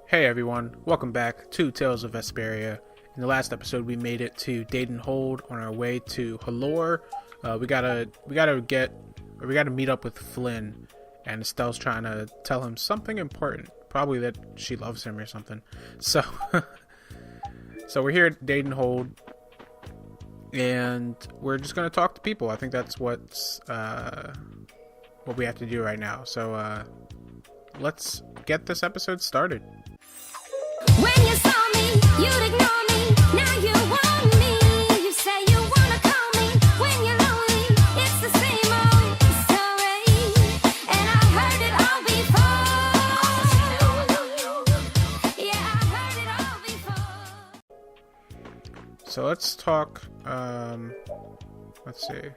Hey everyone, welcome back to Tales of Vesperia. In the last episode, we made it to Dayton Hold on our way to Halure. We gotta meet up with Flynn, and Estelle's trying to tell him something important, probably that she loves him or something. So, so we're here at Dayton Hold, and we're just gonna talk to people. I think that's what we have to do right now. So, let's get this episode started. When you saw me, you'd ignore me. Now you want me. You say you wanna call me. When you're lonely, it's the same old story. And I heard it all before. Yeah, I heard it all before. So let's talk, let's see.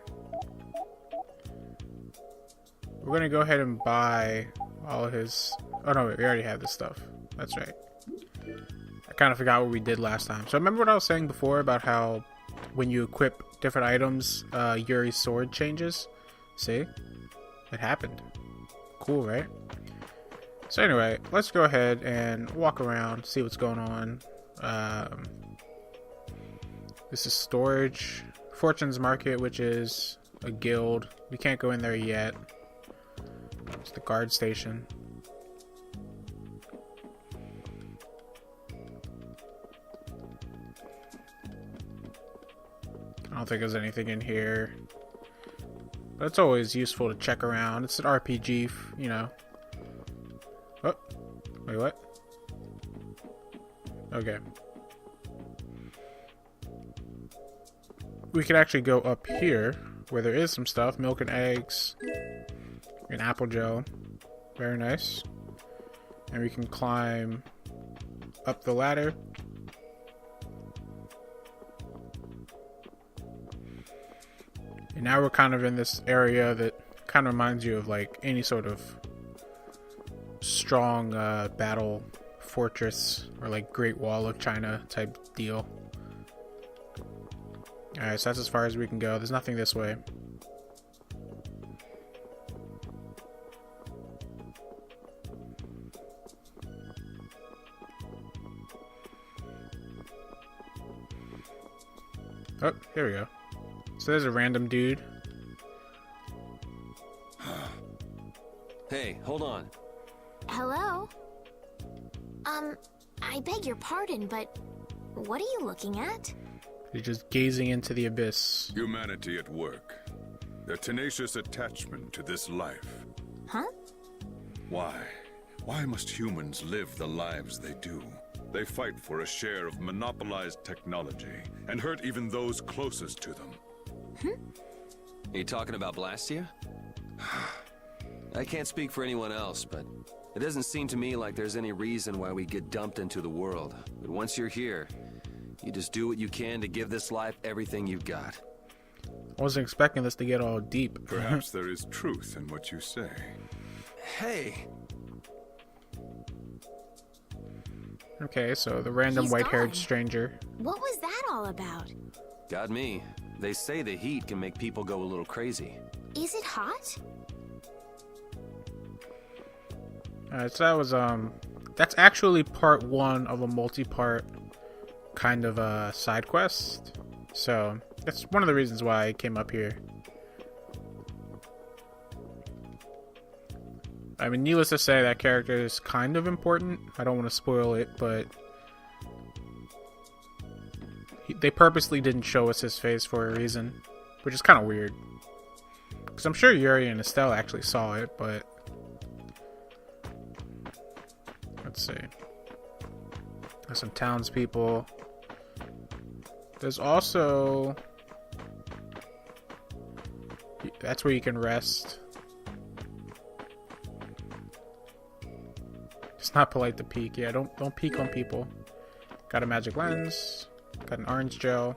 We're gonna go ahead and buy all of his, oh no, we already have this stuff. That's right. I kind of forgot what we did last time. So remember what I was saying before about how when you equip different items, Yuri's sword changes? See? It happened. Cool, right? So anyway, let's go ahead and walk around, see what's going on. This is storage. Fortune's Market, which is a guild. We can't go in there yet. It's the guard station. I don't think there's anything in here, but it's always useful to check around. It's an RPG, you know. Oh, wait, what? Okay. We could actually go up here where there is some stuff. Milk and eggs and apple gel. Very nice. And we can climb up the ladder. And now we're kind of in this area that kind of reminds you of like any sort of strong battle fortress or like Great Wall of China type deal. Alright, so that's as far as we can go. There's nothing this way. Oh, here we go. So there's a random dude. Hey, hold on. Hello? I beg your pardon, but what are you looking at? He's just gazing into the abyss. Humanity at work. Their tenacious attachment to this life. Huh? Why? Why must humans live the lives they do? They fight for a share of monopolized technology and hurt even those closest to them. Are you talking about Blastia? I can't speak for anyone else, but it doesn't seem to me like there's any reason why we get dumped into the world. But once you're here, you just do what you can to give this life everything you've got. I wasn't expecting this to get all deep. Perhaps there is truth in what you say. Hey! Okay, so the random He's white-haired gone. stranger. What was that all about? Got me. They say the heat can make people go a little crazy. Is it hot? Alright, so that was, that's actually part one of a multi-part kind of side quest. So, that's one of the reasons why I came up here. I mean, needless to say, that character is kind of important. I don't want to spoil it, but they purposely didn't show us his face for a reason, which is kind of weird. Because I'm sure Yuri and Estelle actually saw it, but let's see. There's some townspeople. There's also, that's where you can rest. It's not polite to peek. Yeah, don't peek on people. Got a magic lens. Got an orange gel.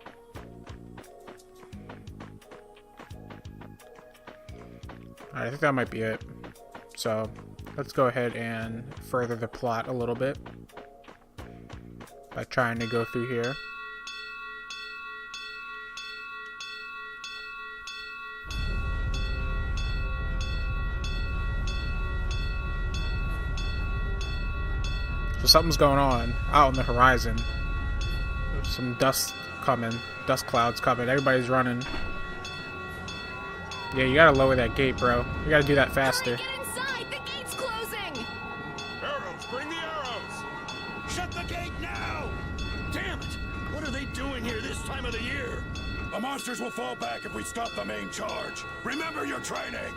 Alright, I think that might be it. So, let's go ahead and further the plot a little bit by trying to go through here. So something's going on out on the horizon. There's some dust coming. Dust clouds coming. Everybody's running. Yeah, you gotta lower that gate, bro. You gotta do that faster. Hurry, get inside! The gate's closing! Arrows, bring the arrows! Shut the gate now! Damn it! What are they doing here this time of the year? The monsters will fall back if we stop the main charge. Remember your training!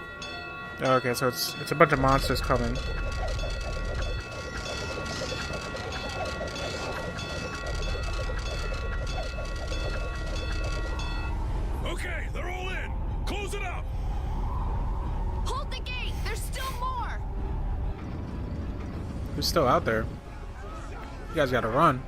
Okay, so it's a bunch of monsters coming. Okay, they're all in! Close it up! Hold the gate! There's still more! Who's still out there? You guys gotta run.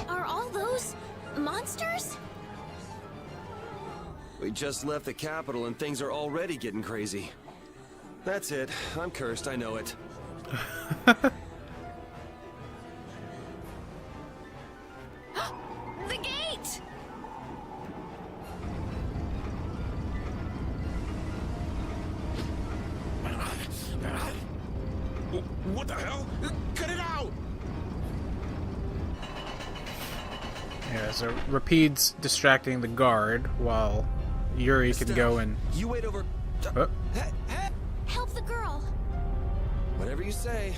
Are all those monsters? We just left the capital and things are already getting crazy. That's it. I'm cursed, I know it. The gate! What the hell? Cut it out! Yeah, so Rapide's distracting the guard while Yuri can go and... You wait over... Oh, Help the girl! Whatever you say.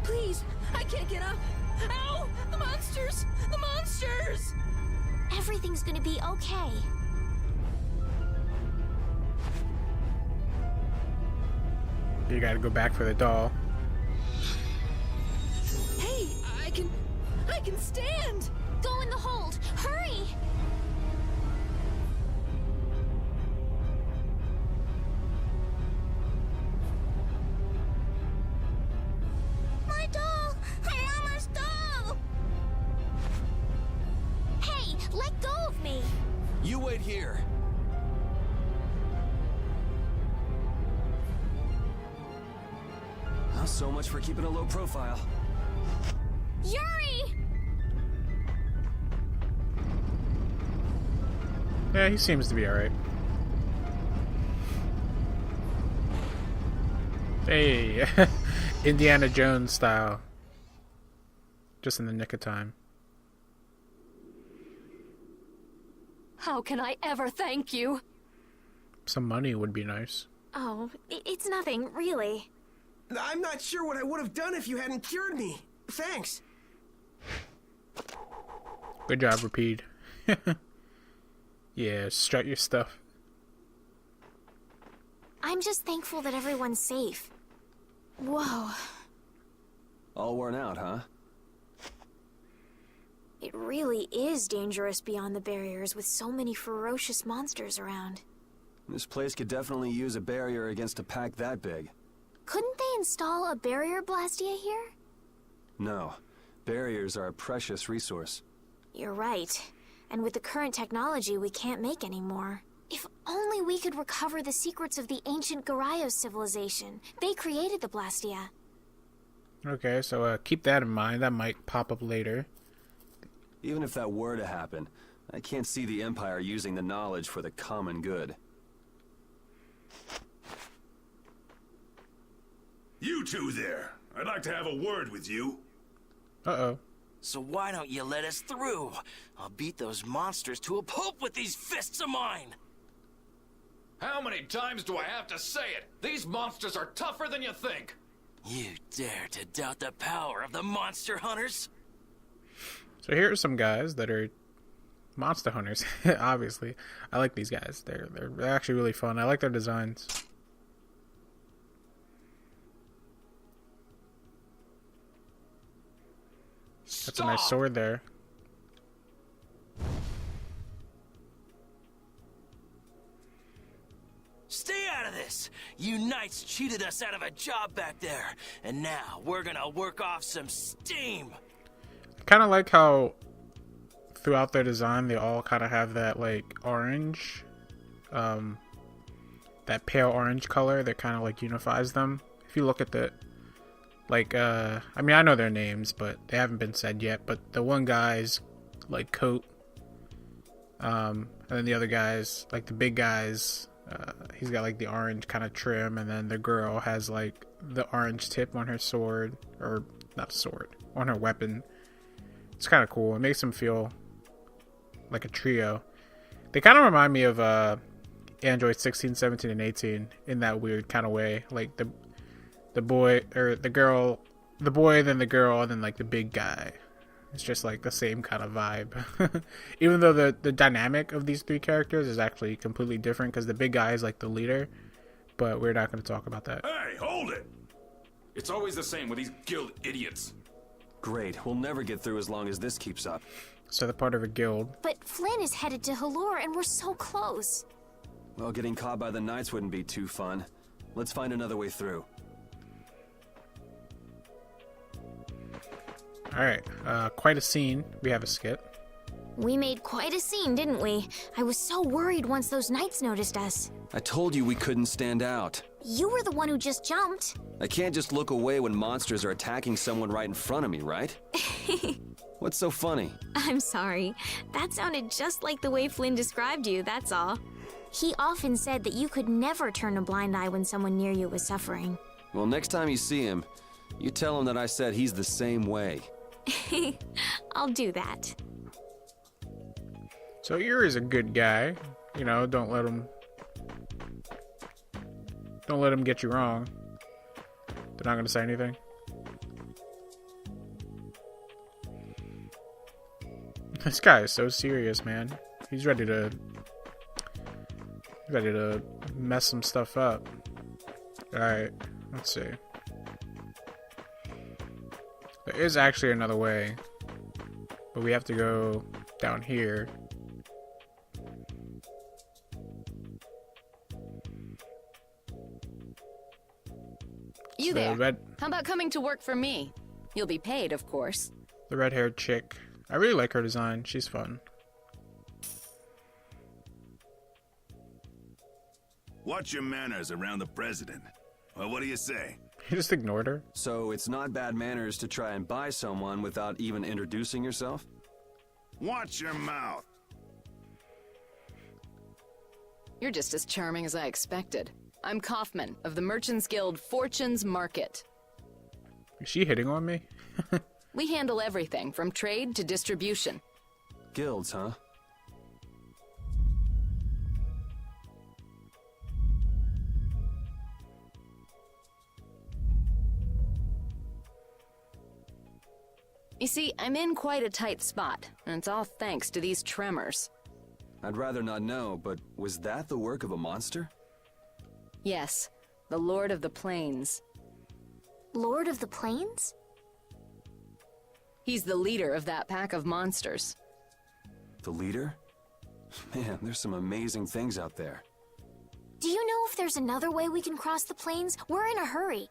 Please, I can't get up! Ow! The monsters! The monsters! Everything's gonna be okay. you gotta go back for the doll. Hey, I can stand! Go in the hold! Hurry! My doll! My mama's doll! Hey, let go of me! You wait here. Well, so much for keeping a low profile. Yuri! Yeah, he seems to be alright. Hey, Indiana Jones style. Just in the nick of time. How can I ever thank you? Some money would be nice. Oh, it's nothing, really. I'm not sure what I would have done if you hadn't cured me. Thanks. Good job, Rapide. Yeah, strut your stuff. I'm just thankful that everyone's safe. Whoa. All worn out, huh? It really is dangerous beyond the barriers with so many ferocious monsters around. This place could definitely use a barrier against a pack that big. Couldn't they install a barrier blastia here? No. Barriers are a precious resource. You're right. And with the current technology, we can't make any more. If only we could recover the secrets of the ancient Garayos civilization. They created the blastia. Okay, so keep that in mind. That might pop up later. Even if that were to happen, I can't see the Empire using the knowledge for the common good. You two there. I'd like to have a word with you. Uh-oh. So why don't you let us through? I'll beat those monsters to a pulp with these fists of mine. How many times do I have to say it? These monsters are tougher than you think. You dare to doubt the power of the monster hunters? So here are some guys that are monster hunters, obviously. I like these guys. They're actually really fun. I like their designs. That's a nice sword there. Stay out of this! You knights cheated us out of a job back there, and now we're gonna work off some steam! I kind of like how throughout their design they all kind of have that like orange, that pale orange color that kind of like unifies them. If you look at the like I mean, I know their names, but they haven't been said yet. But the one guy's like coat. And then the other guys, like the big guys, he's got like the orange kind of trim, and then the girl has like the orange tip on her sword, or not sword, on her weapon. It's kind of cool. It makes them feel like a trio. They kind of remind me of Android 16, 17, and 18 in that weird kind of way. Like the boy or the girl, the boy, then the girl, and then like the big guy. It's just like the same kind of vibe. Even though the dynamic of these three characters is actually completely different, because the big guy is like the leader, but we're not going to talk about that. Hey, hold it! It's always the same with these guild idiots. Great, we'll never get through as long as this keeps up. So they're part of a guild. But Flynn is headed to Halure, and we're so close. Well, getting caught by the knights wouldn't be too fun. Let's find another way through. Alright, quite a scene. We have a skit. We made quite a scene, didn't we? I was so worried once those knights noticed us. I told you we couldn't stand out. You were the one who just jumped. I can't just look away when monsters are attacking someone right in front of me, right? What's so funny? I'm sorry. That sounded just like the way Flynn described you, that's all. He often said that you could never turn a blind eye when someone near you was suffering. Well, next time you see him, you tell him that I said he's the same way. I'll do that. So Yuri's a good guy. You know, don't let him get you wrong. They're not gonna say anything. This guy is so serious, man. He's ready to mess some stuff up. Alright, let's see. There is actually another way, but we have to go down here. You The there. How about coming to work for me? You'll be paid, of course. The red-haired chick. I really like her design. She's fun. Watch your manners around the president. Well, what do you say? He just ignored her. So it's not bad manners to try and buy someone without even introducing yourself? Watch your mouth. You're just as charming as I expected. I'm Kaufman of the Merchants Guild Fortune's Market. Is she hitting on me? We handle everything from trade to distribution. Guilds, huh? You see, I'm in quite a tight spot, and it's all thanks to these tremors. I'd rather not know, but was that the work of a monster? Yes, the Lord of the Plains. Lord of the Plains? He's the leader of that pack of monsters. The leader? Man, there's some amazing things out there. Do you know if there's another way we can cross the plains? We're in a hurry.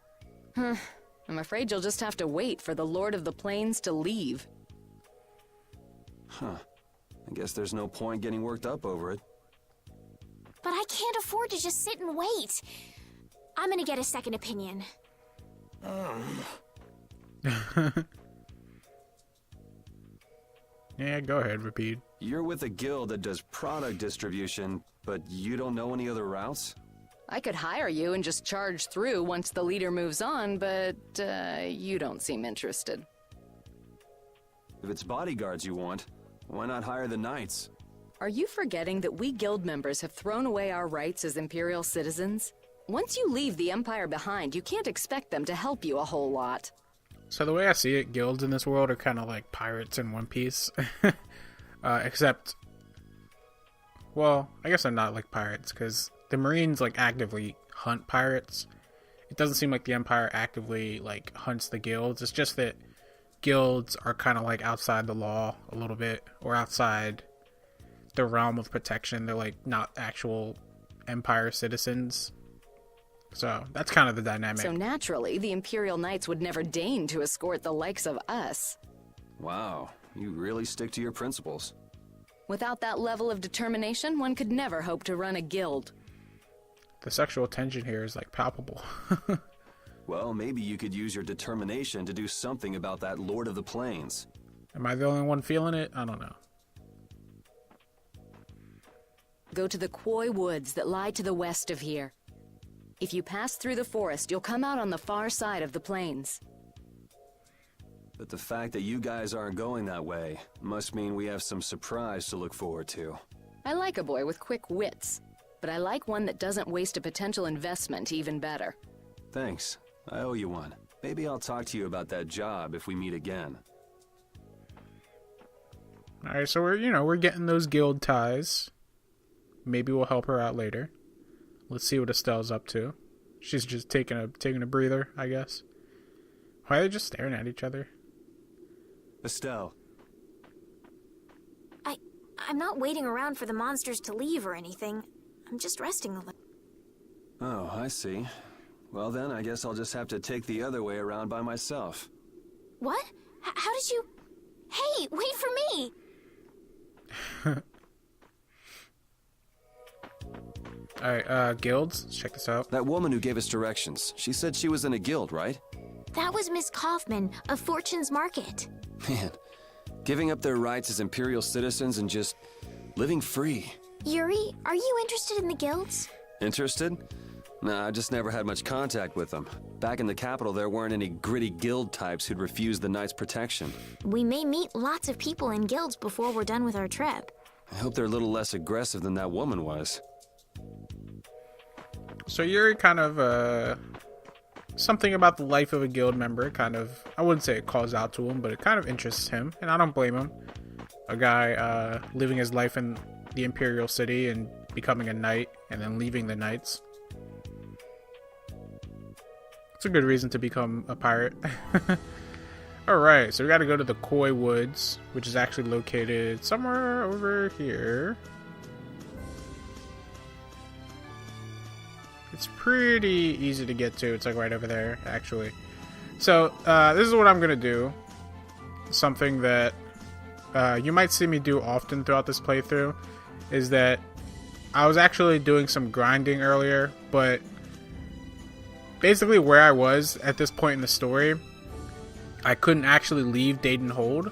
I'm afraid you'll just have to wait for the Lord of the Plains to leave. Huh. I guess there's no point getting worked up over it. But I can't afford to just sit and wait. I'm gonna get a second opinion. Yeah, go ahead, repeat. You're with a guild that does product distribution, but you don't know any other routes? I could hire you and just charge through once the leader moves on, but you don't seem interested. If it's bodyguards you want, why not hire the knights? Are you forgetting that we guild members have thrown away our rights as Imperial citizens? Once you leave the Empire behind, you can't expect them to help you a whole lot. So the way I see it, guilds in this world are kind of like pirates in One Piece. Except, well, I guess they're not like pirates, because the Marines like actively hunt pirates. It doesn't seem like the Empire actively like hunts the guilds. It's just that guilds are kind of like outside the law a little bit, or outside the realm of protection. They're like not actual Empire citizens. So that's kind of the dynamic. So naturally, the Imperial Knights would never deign to escort the likes of us. Wow, you really stick to your principles. Without that level of determination, one could never hope to run a guild. The sexual tension here is like palpable. Well, maybe you could use your determination to do something about that Lord of the Plains. Am I the only one feeling it? I don't know. Go to the Quoi Woods that lie to the west of here. If you pass through the forest, you'll come out on the far side of the plains. But the fact that you guys aren't going that way must mean we have some surprise to look forward to. I like a boy with quick wits, but I like one that doesn't waste a potential investment even better. Thanks. I owe you one. Maybe I'll talk to you about that job if we meet again. Alright, so we're getting those guild ties. Maybe we'll help her out later. Let's see what Estelle's up to. She's just taking a breather, I guess. Why are they just staring at each other? Estelle. I'm not waiting around for the monsters to leave or anything. I'm just resting a little. Oh, I see. Well then, I guess I'll just have to take the other way around by myself. What? How did you... Hey, wait for me! Alright, guilds. Let's check this out. That woman who gave us directions, she said she was in a guild, right? That was Miss Kaufman of Fortune's Market. Man, giving up their rights as Imperial citizens and just living free. Yuri, are you interested in the guilds? Interested? Nah, I just never had much contact with them. Back in the capital, there weren't any gritty guild types who'd refuse the Knights' protection. We may meet lots of people in guilds before we're done with our trip. I hope they're a little less aggressive than that woman was. So Yuri kind of, something about the life of a guild member kind of, I wouldn't say it calls out to him, but it kind of interests him, and I don't blame him. A guy, living his life in the Imperial City and becoming a knight, and then leaving the Knights. It's a good reason to become a pirate. Alright, so we gotta go to the Quoi Woods, which is actually located somewhere over here. It's pretty easy to get to. It's like right over there, actually. So, this is what I'm gonna do. Something that you might see me do often throughout this playthrough is that I was actually doing some grinding earlier, but basically where I was at this point in the story, I couldn't actually leave Dayton Hold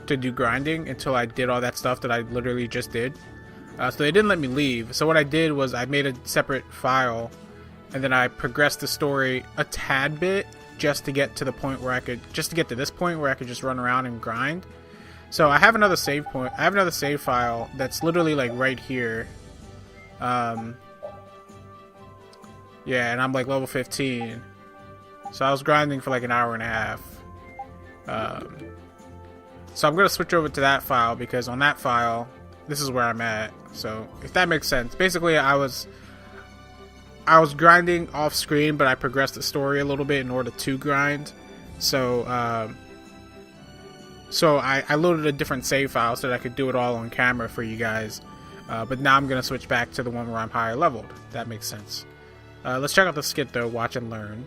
to do grinding until I did all that stuff that I literally just did. So they didn't let me leave. So what I did was I made a separate file, and then I progressed the story a tad bit just to get to the point where I could, just to get to this point where I could just run around and grind. So I have another save point. I have another save file that's literally like right here. Yeah, and I'm like level 15. So I was grinding for like an hour and a half. So I'm going to switch over to that file because on that file, this is where I'm at. So if that makes sense. Basically, I was grinding off screen, but I progressed the story a little bit in order to grind. So I loaded a different save file so that I could do it all on camera for you guys. But now I'm going to switch back to the one where I'm higher leveled. That makes sense. Let's check out the skit though. Watch and learn.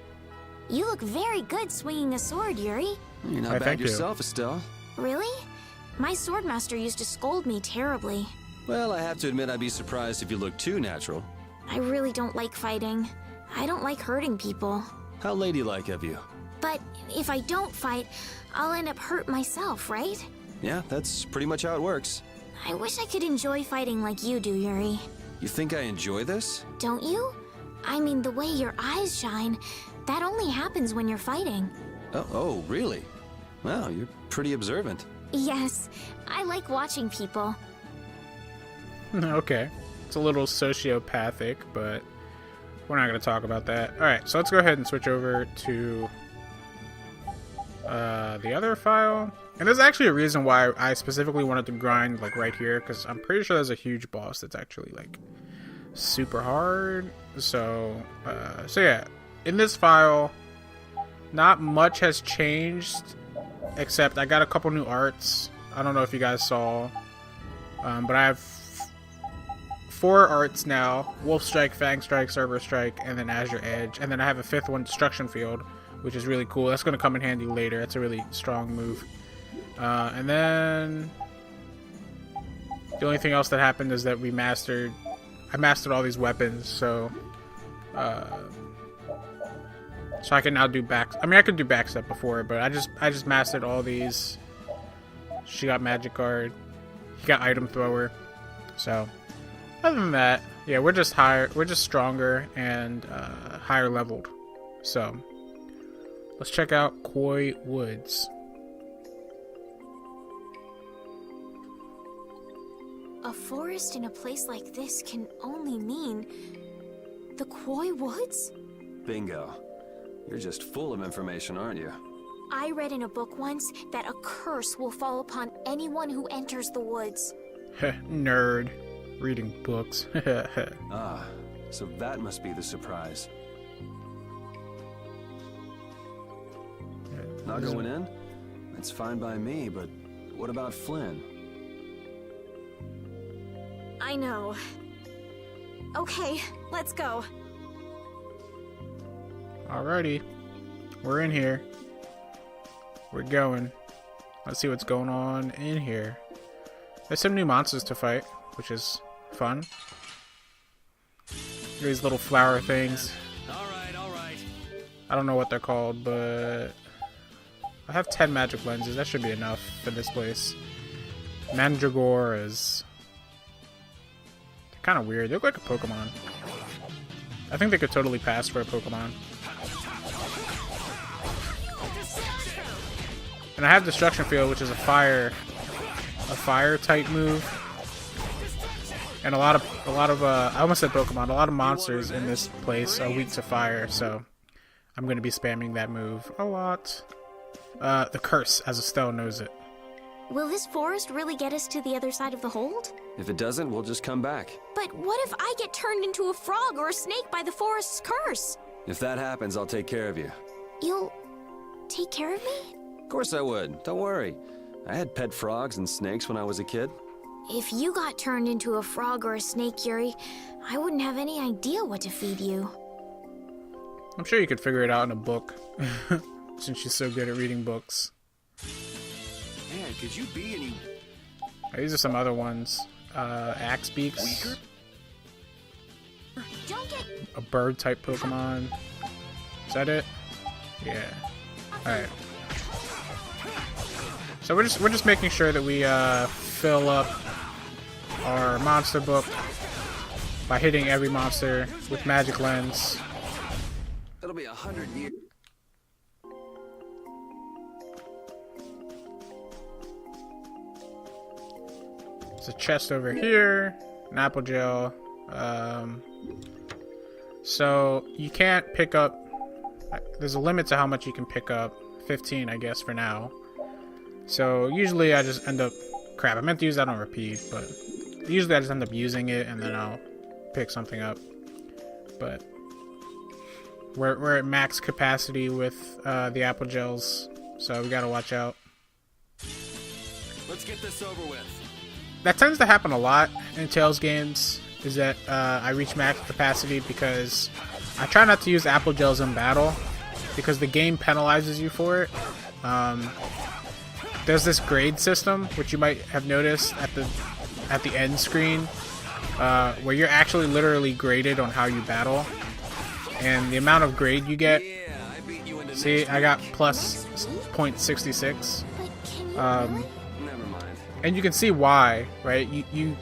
You look very good swinging a sword, Yuri. You're not bad yourself, Estelle. Really? My swordmaster used to scold me terribly. Well, I have to admit I'd be surprised if you looked too natural. I really don't like fighting. I don't like hurting people. How ladylike of you. But if I don't fight, I'll end up hurt myself, right? Yeah, that's pretty much how it works. I wish I could enjoy fighting like you do, Yuri. You think I enjoy this? Don't you? I mean, the way your eyes shine, that only happens when you're fighting. Oh, really? Wow, you're pretty observant. Yes, I like watching people. Okay. It's a little sociopathic, but we're not going to talk about that. Alright, so let's go ahead and switch over to the other file. And there's actually a reason why I specifically wanted to grind like right here, because I'm pretty sure there's a huge boss that's actually like super hard. So yeah, in this file, not much has changed, except I got a couple new arts. I don't know if you guys saw, but I have 4 arts now: Wolf Strike, Fang Strike, Server Strike, and then Azure Edge. And then I have a 5th one, Destruction Field, which is really cool. That's going to come in handy later. That's a really strong move. And then the only thing else that happened is that I mastered all these weapons, so I can now do back. I mean, I could do backstep before, but I just mastered all these She got magic guard. He got item thrower. So, other than that, yeah, we're just higher. We're just stronger and higher leveled. So, let's check out Quoi Woods. A forest in a place like this can only mean the Quoi Woods? Bingo. You're just full of information, aren't you? I read in a book once that a curse will fall upon anyone who enters the woods. Nerd. Reading books. Ah, so that must be the surprise. Not going in? That's fine by me, but what about Flynn? I know. Okay, let's go. Alrighty. We're in here. We're going. Let's see what's going on in here. There's some new monsters to fight, which is fun. These little flower things. Alright. I don't know what they're called, but I have 10 magic lenses. That should be enough for this place. Mandragoras. They're kind of weird. They look like a Pokemon. I think they could totally pass for a Pokemon. And I have Destruction Field, which is a fire type move. And a lot of I almost said Pokemon. A lot of monsters in this place are weak to fire, so I'm going to be spamming that move a lot. The curse, as Estelle knows it. Will this forest really get us to the other side of the hold? If it doesn't, we'll just come back. But what if I get turned into a frog or a snake by the forest's curse? If that happens, I'll take care of you. You'll take care of me? Of course I would. Don't worry. I had pet frogs and snakes when I was a kid. If you got turned into a frog or a snake, Yuri, I wouldn't have any idea what to feed you. I'm sure you could figure it out in a book, since she's so good at reading books. Man, could you be any... These are some other ones. Axe Beaks. weaker? Don't get... A bird type Pokemon. Is that it? Yeah. Alright. So we're just making sure that we fill up our monster book by hitting every monster with magic lens. It'll be 100 years. There's a chest over here, an apple gel. So you can't pick up. There's a limit to how much you can pick up. 15, I guess, for now. So usually I just end up. Crap, I meant to use that on repeat, but usually I just end up using it and then I'll pick something up. But we're at max capacity with the apple gels, so we gotta watch out. Let's get this over with. That tends to happen a lot in Tales games, is that I reach max capacity because I try not to use apple gels in battle because the game penalizes you for it. There's this grade system, which you might have noticed at the end screen, where you're actually literally graded on how you battle, and the amount of grade you get. See, I got plus 0.66. Never mind. And you can see why, right? You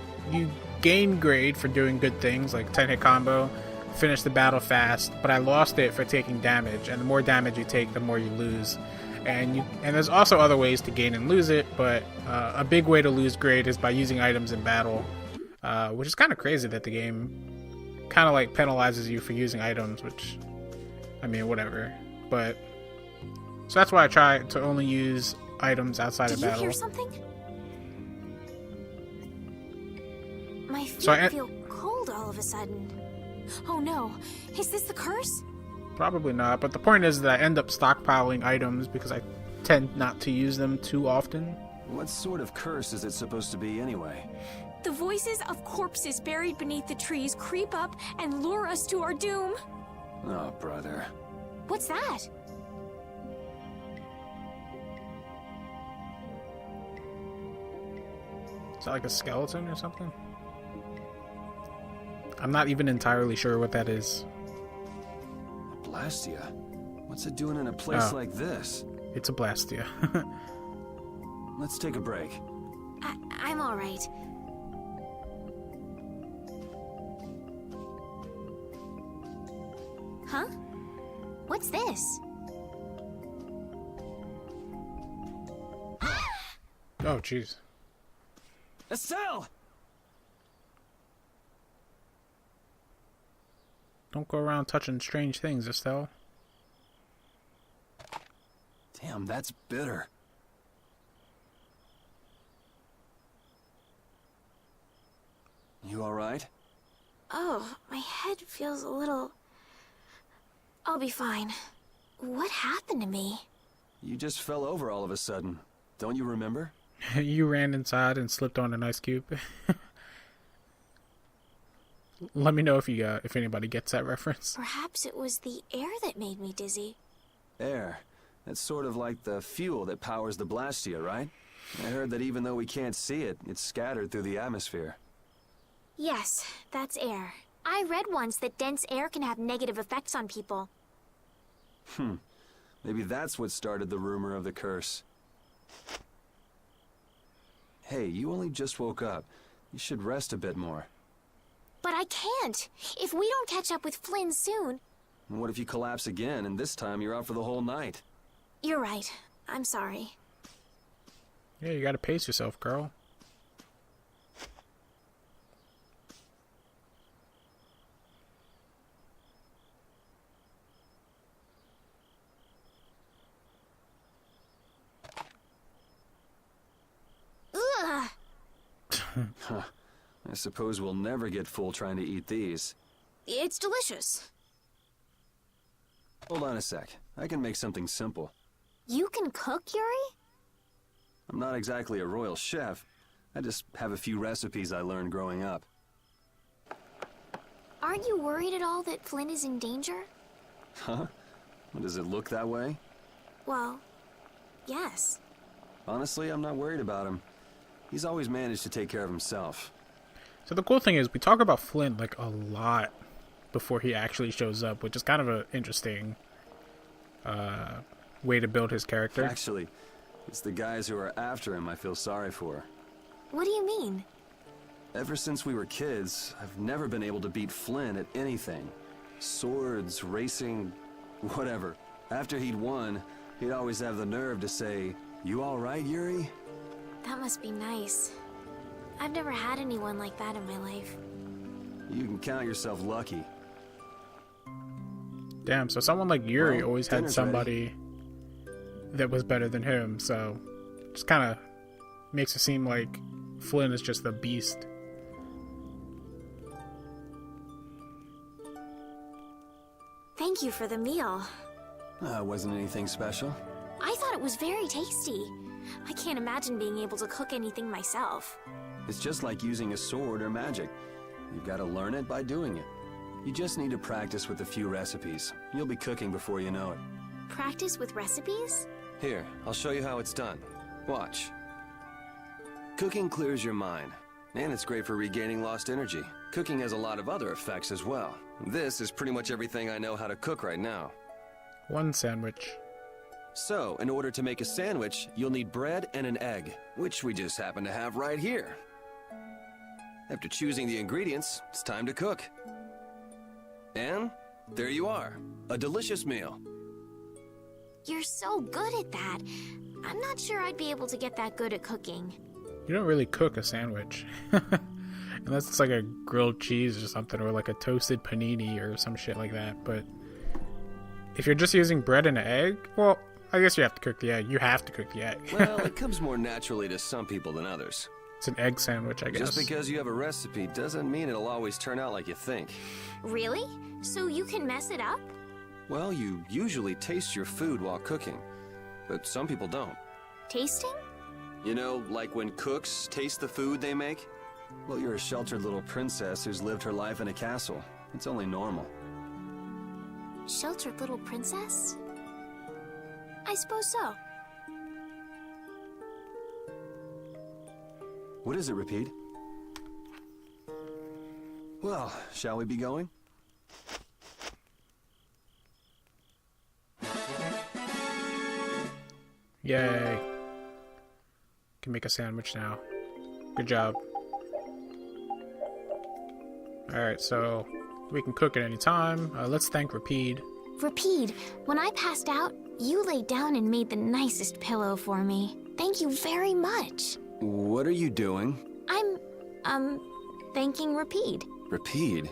gain grade for doing good things like 10-hit combo, finish the battle fast, but I lost it for taking damage, and the more damage you take, the more you lose. And there's also other ways to gain and lose it, but a big way to lose grade is by using items in battle, which is kind of crazy that the game kind of like penalizes you for using items, which, I mean, whatever. But so that's why I try to only use items outside of battle. Did you hear something? My feet feel cold all of a sudden. Oh no, is this the curse? Probably not, but the point is that I end up stockpiling items because I tend not to use them too often. What sort of curse is it supposed to be anyway? The voices of corpses buried beneath the trees creep up and lure us to our doom. Oh, brother. What's that? Is that like a skeleton or something? I'm not even entirely sure what that is. Blastia? What's it doing in a place like this? It's a blastia. let's take a break. I'm all right. Huh? What's this? Oh, jeez. Estelle! Don't go around touching strange things, Estelle. Damn, that's bitter. You alright? Oh, my head feels a little... I'll be fine. What happened to me? You just fell over all of a sudden. Don't you remember? You ran inside and slipped on an ice cube. Let me know if anybody gets that reference. Perhaps it was the air that made me dizzy. Air. That's sort of like the fuel that powers the blastia, right? I heard that even though we can't see it, it's scattered through the atmosphere. Yes, that's air. I read once that dense air can have negative effects on people. Maybe that's what started the rumor of the curse. Hey, you only just woke up. You should rest a bit more. But I can't. If we don't catch up with Flynn soon... And what if you collapse again, and this time you're out for the whole night? You're right. I'm sorry. Yeah, you gotta pace yourself, girl. Ugh! Huh. I suppose we'll never get full trying to eat these. It's delicious. Hold on a sec. I can make something simple. You can cook, Yuri? I'm not exactly a royal chef. I just have a few recipes I learned growing up. Aren't you worried at all that Flynn is in danger? Huh? Does it look that way? Well, yes. Honestly, I'm not worried about him. He's always managed to take care of himself. So the cool thing is, we talk about Flynn like a lot before he actually shows up, which is kind of an interesting way to build his character. Actually, it's the guys who are after him I feel sorry for. What do you mean? Ever since we were kids, I've never been able to beat Flynn at anything. Swords, racing, whatever. After he'd won, he'd always have the nerve to say, "You all right, Yuri?" That must be nice. I've never had anyone like that in my life. You can count yourself lucky. Damn, so someone like Yuri Well, always had dinner's somebody that was better than him, so just kind of makes it seem like Flynn is just a beast. Thank you for the meal. Wasn't anything special. I thought it was very tasty. I can't imagine being able to cook anything myself. It's just like using a sword or magic. You've got to learn it by doing it. You just need to practice with a few recipes. You'll be cooking before you know it. Practice with recipes? Here, I'll show you how it's done. Watch. Cooking clears your mind, and it's great for regaining lost energy. Cooking has a lot of other effects as well. This is pretty much everything I know how to cook right now. One sandwich. So, in order to make a sandwich, you'll need bread and an egg, which we just happen to have right here. After choosing the ingredients, it's time to cook. And there you are, a delicious meal. You're so good at that. I'm not sure I'd be able to get that good at cooking. You don't really cook a sandwich. Unless it's like a grilled cheese or something, or like a toasted panini or some shit like that. But if you're just using bread and an egg, well, I guess you have to cook the egg. You have to cook the egg. Well, it comes more naturally to some people than others. It's an egg sandwich, I guess. Just because you have a recipe doesn't mean it'll always turn out like you think. Really? So you can mess it up? Well, you usually taste your food while cooking, but some people don't. Tasting? You know, like when cooks taste the food they make? Well, you're a sheltered little princess who's lived her life in a castle. It's only normal. Sheltered little princess? I suppose so. What is it, Repeat? Well, shall we be going? Yay. Can make a sandwich now. Good job. Alright, so we can cook at any time. Let's thank Rapide. Rapide, when I passed out, you laid down and made the nicest pillow for me. Thank you very much. What are you doing? I'm, thanking Rapide. Rapide?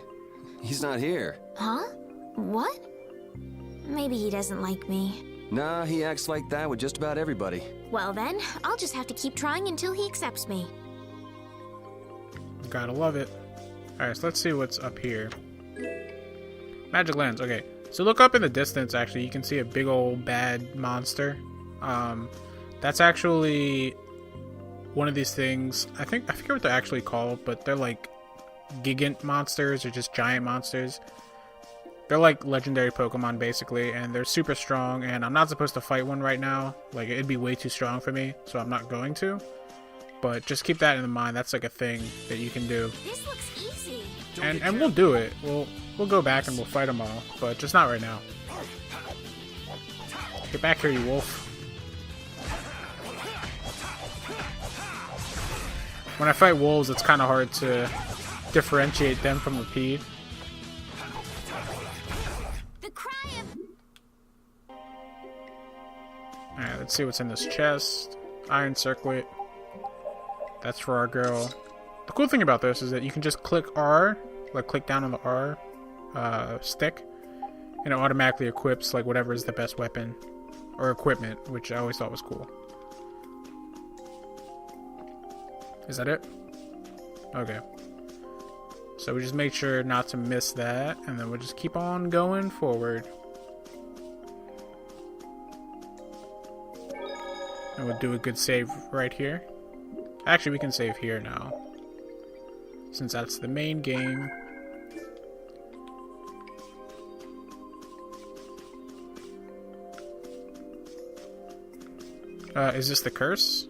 He's not here. Huh? What? Maybe he doesn't like me. Nah, he acts like that with just about everybody. Well then, I'll just have to keep trying until he accepts me. Gotta love it. Alright, so let's see what's up here. Magic lens, okay. So look up in the distance, actually, you can see a big old bad monster. That's actually one of these things, I forget what they're actually called, but they're like gigant monsters, or just giant monsters. They're like legendary Pokemon, basically, and they're super strong, and I'm not supposed to fight one right now. Like, it'd be way too strong for me, so I'm not going to. But just keep that in mind, that's like a thing that you can do. This looks easy. And we'll do it. We'll go back and we'll fight them all, but just not right now. Get back here, you wolf. When I fight wolves, it's kind of hard to differentiate them from Rapide. The cry of... Alright, let's see what's in this chest. Iron circlet. That's for our girl. The cool thing about this is that you can just click R, like click down on the R stick, and it automatically equips like whatever is the best weapon or equipment, which I always thought was cool. Is that it? Okay. So we just make sure not to miss that, and then we'll just keep on going forward. And we'll do a good save right here. Actually, we can save here now, since that's the main game. Is this the curse?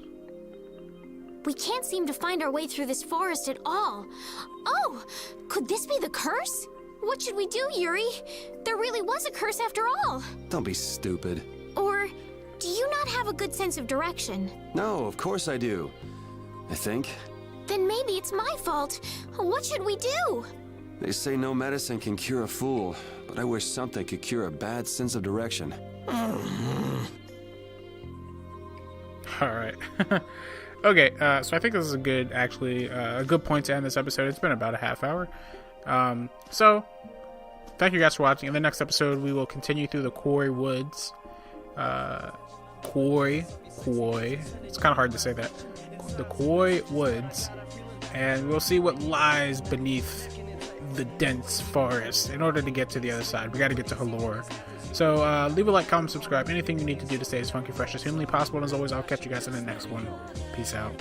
We can't seem to find our way through this forest at all. Oh, could this be the curse? What should we do, Yuri? There really was a curse after all. Don't be stupid. Or do you not have a good sense of direction? No, of course I do. I think. Then maybe it's my fault. What should we do? They say no medicine can cure a fool, but I wish something could cure a bad sense of direction. Alright. Okay, so I think this is a good, actually, a good point to end this episode. It's been about a half hour. So, thank you guys for watching. In the next episode, we will continue through the Quoi Woods. Quoi. It's kind of hard to say that. The Quoi Woods. And we'll see what lies beneath the dense forest. In order to get to the other side, we got to get to Halure. So, leave a like, comment, subscribe. Anything you need to do to stay as funky, fresh as humanly possible. And as always, I'll catch you guys in the next one. Peace out.